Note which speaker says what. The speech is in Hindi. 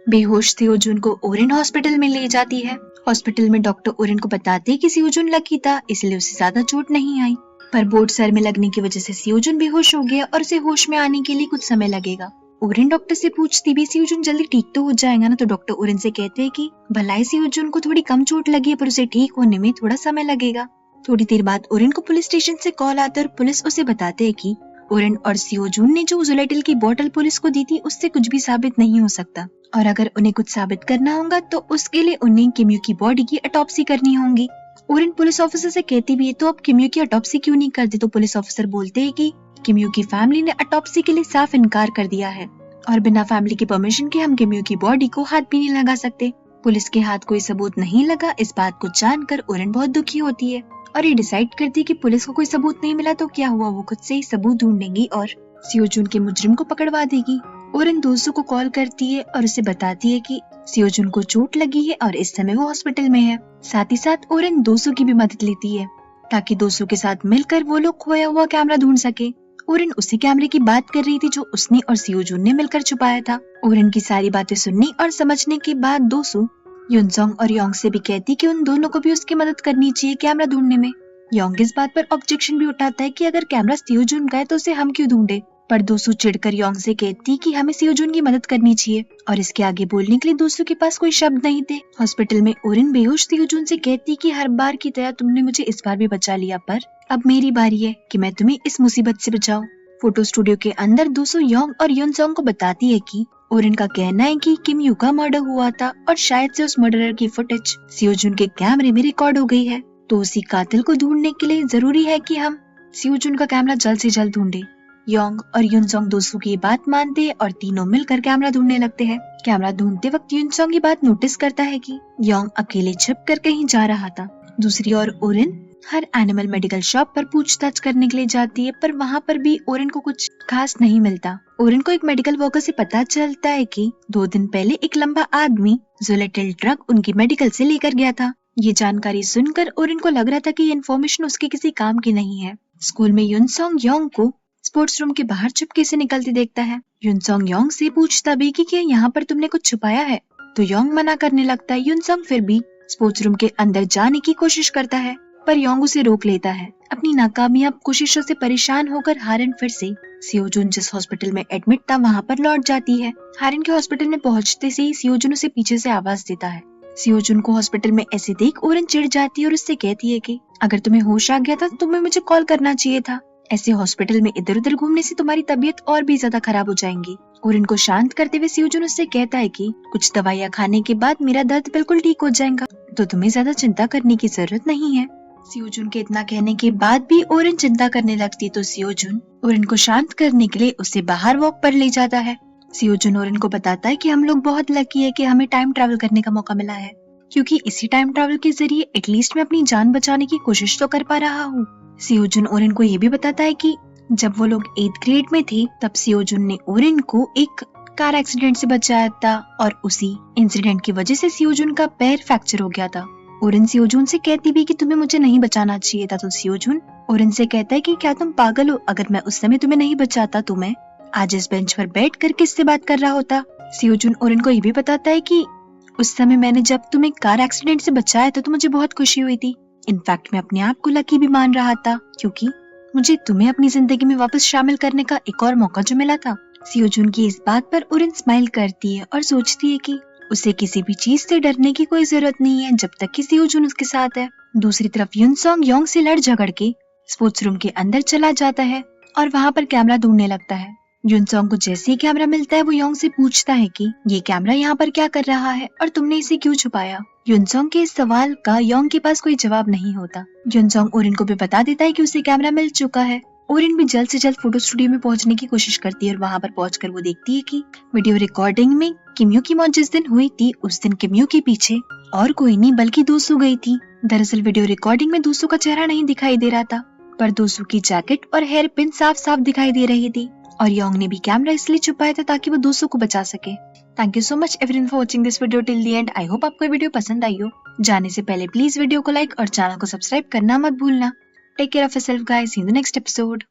Speaker 1: बेहोश सियोजुन को ओरिन हॉस्पिटल में ले जाती है। हॉस्पिटल में डॉक्टर ओरिन को बताते हैं कि सियोजुन लकी था, इसलिए उसे ज्यादा चोट नहीं आई, पर बोर्ड सर में लगने की वजह से सियोजुन बेहोश हो गया और उसे होश में आने के लिए कुछ समय लगेगा। ओरिन डॉक्टर से पूछती भी सियोजुन जल्दी ठीक तो हो जाएगा ना, तो डॉक्टर ओरिन से कहते हैं कि भलाई सियोजुन को थोड़ी कम चोट लगी है पर उसे ठीक होने में थोड़ा समय लगेगा। थोड़ी देर बाद ओरिन को पुलिस स्टेशन से कॉल आता है और पुलिस उसे बताते है कि ओरिन और सियोजुन ने जो ज़ोलेटिल की बोतल पुलिस को दी थी उससे कुछ भी साबित नहीं हो सकता, और अगर उन्हें कुछ साबित करना होगा तो उसके लिए उन्हें किम्यू की बॉडी की ऑटोप्सी करनी होगी। ओरिन पुलिस ऑफिसर से कहती भी है तो अब किम्यू की ऑटोप्सी क्यों नहीं करते, तो पुलिस ऑफिसर बोलते हैं कि किम्यू की फैमिली ने ऑटोप्सी के लिए साफ इनकार कर दिया है और बिना फैमिली की परमिशन के हम किम्यू की बॉडी को हाथ भी नहीं लगा सकते। पुलिस के हाथ कोई सबूत नहीं लगा। इस बात को जानकर ओरिन बहुत दुखी होती है और ये डिसाइड करती है कि पुलिस को कोई सबूत नहीं मिला तो क्या हुआ, वो खुद से ही सबूत ढूंढेगी और सियोजुन के मुजरिम को पकड़वा देगी। ओरिन दोस्तों को कॉल करती है और उसे बताती है कि सियोजुन को चोट लगी है और इस समय वो हॉस्पिटल में है। साथ ही साथ ओरिन दोस्तों की भी मदद लेती है ताकि दोस्तों के साथ मिलकर वो लोग खोया हुआ कैमरा ढूंढ सके। ओरिन उसी कैमरे की बात कर रही थी जो उसने और सियोजुन ने मिलकर छुपाया था। ओरिन की सारी बातें सुनने और समझने के बाद दोसू युनसोंग और योंग से भी कहती कि उन दोनों को भी उसकी मदद करनी चाहिए कैमरा ढूंढने में। योंग इस बात पर ऑब्जेक्शन भी उठाता है कि अगर कैमरा सियोजुन का है तो उसे हम क्यों ढूंढे, पर दोसू चिढ़कर योंग से कहती कि हमें सियोजुन की मदद करनी चाहिए, और इसके आगे बोलने के लिए दोसू के पास कोई शब्द नहीं थे। हॉस्पिटल में ओरिन बेहोश सियोजुन से कहती कि हर बार की तरह तुमने मुझे इस बार भी बचा लिया, पर अब मेरी बारी है कि मैं तुम्हें इस मुसीबत से बचाऊं। फोटो स्टूडियो के अंदर दोसू योंग और युनसोंग को बताती है कि ओरिन का कहना है कि किम्यू का मर्डर हुआ था और शायद से उस मर्डरर की फुटेज सियोजुन के कैमरे में रिकॉर्ड हो गई है, तो उसी कातिल को ढूंढने के लिए जरूरी है कि हम सियोजुन का कैमरा जल्द से जल्द ढूंढे। योंग और युनसोंग दोस्तों की बात मानते हैं और तीनों मिलकर कैमरा ढूंढने लगते हैं। कैमरा ढूंढते वक्त युनसोंग ये बात नोटिस करता है कि योंग अकेले छिप कर कहीं जा रहा था। दूसरी ओर ओरिन हर एनिमल मेडिकल शॉप पर पूछताछ करने के लिए जाती है, पर वहाँ पर भी ओरिन को कुछ खास नहीं मिलता। ओरिन को एक मेडिकल वर्कर से पता चलता है कि 2 दिन पहले एक लंबा आदमी ज़ोलेटिल ड्रग उनकी मेडिकल से लेकर गया था। ये जानकारी सुनकर ओरिन को लग रहा था कि ये इन्फॉर्मेशन उसके किसी काम की नहीं है। स्कूल में युनसोंग योंग को स्पोर्ट्स रूम के बाहर चुपके से निकलते देखता है। युनसोंग योंग से पूछता भी कि क्या यहाँ पर तुमने कुछ छुपाया है, तो योंग मना करने लगता है। युनसोंग फिर भी स्पोर्ट्स रूम के अंदर जाने की कोशिश करता है, पर योंग उसे रोक लेता है। अपनी नाकामयाब कोशिशों से परेशान होकर हारिन फिर से सियोजुन जिस हॉस्पिटल में एडमिट था वहाँ पर लौट जाती है। हारिन के हॉस्पिटल में पहुँचते से ही सियोजुन उसे पीछे से आवाज देता है। सियोजुन को हॉस्पिटल में ऐसे देख ओरिन चिढ़ जाती है और उससे कहती है कि अगर तुम्हें होश आ गया था तो तुम्हें मुझे कॉल करना चाहिए था। ऐसे हॉस्पिटल में इधर उधर घूमने से तुम्हारी तबीयत और भी ज्यादा खराब हो जाएंगी। ओरिन को शांत करते हुए सियोजुन उससे कहता है कि कुछ दवाइयाँ खाने के बाद मेरा दर्द बिल्कुल ठीक हो जाएगा, तो तुम्हें ज्यादा चिंता करने की जरूरत नहीं है। सियोजुन के इतना कहने के बाद भी ओरिन चिंता करने लगती है, तो सियोजुन ओरिन को शांत करने के लिए उसे बाहर वॉक पर ले जाता है। सियोजुन ओरिन को बताता है कि हम लोग बहुत लकी है कि हमें टाइम ट्रैवल करने का मौका मिला है, क्योंकि इसी टाइम ट्रैवल के जरिए एटलीस्ट मैं अपनी जान बचाने की कोशिश तो कर पा रहा हूँ। सियोजुन ओरिन को ये भी बताता है कि जब वो लोग 8th ग्रेड में थे तब सियोजुन ने ओरिन को एक कार एक्सीडेंट से बचाया था और उसी इंसिडेंट की वजह से सियोजुन का पैर फ्रैक्चर हो गया था। ओरिन सियोजुन से कहती भी कि तुम्हें मुझे नहीं बचाना चाहिए था, तो सियोजुन ओरिन से कहता है कि क्या तुम पागल हो, अगर मैं उस समय तुम्हें नहीं बचाता तो मैं आज इस बेंच पर बैठ कर किससे बात कर रहा होता। सियोजुन ओरिन को ये भी बताता है कि उस समय मैंने जब तुम्हें कार एक्सीडेंट से बचाया था तो मुझे बहुत खुशी हुई थी। इनफैक्ट मैं अपने आप को लकी भी मान रहा था, क्योंकि मुझे तुम्हें अपनी जिंदगी में वापस शामिल करने का एक और मौका जो मिला था। सियोजुन की इस बात पर ओरिन स्माइल करती है और सोचती है कि उसे किसी भी चीज से डरने की कोई जरूरत नहीं है जब तक कि सियोजुन उसके साथ है। दूसरी तरफ युनसोंग योंग से लड़ झगड़ के स्पोर्ट्स रूम के अंदर चला जाता है और वहाँ पर कैमरा ढूंढने लगता है। युनसोंग को जैसे ही कैमरा मिलता है वो योंग से पूछता है कि ये कैमरा यहाँ पर क्या कर रहा है और तुमने इसे क्यों छुपाया। युनसोंग के इस सवाल का योंग के पास कोई जवाब नहीं होता। युनसोंग ओरिन को भी बता देता है कि उसे कैमरा मिल चुका है। ओरिन भी जल्द से जल्द फोटो स्टूडियो में पहुंचने की कोशिश करती है और वहां पर पहुंचकर वो देखती है कि वीडियो रिकॉर्डिंग में किम्यू की मौत जिस दिन हुई थी उस दिन किम्यू के पीछे और कोई नहीं बल्कि दोसू गई थी। दरअसल वीडियो रिकॉर्डिंग में दोसू का चेहरा नहीं दिखाई दे रहा था, पर दोसू की जैकेट और हेयर पिन साफ साफ दिखाई दे रही थी और योंग ने भी कैमरा इसलिए छुपाया था ताकि वो दोसू को बचा सके। Thank you so much everyone for watching this video till the end. I hope आपको वीडियो पसंद आई हो। जाने से पहले प्लीज वीडियो को लाइक और चैनल को सब्सक्राइब करना मत भूलना। Take care of yourself guys, see you in the next episode.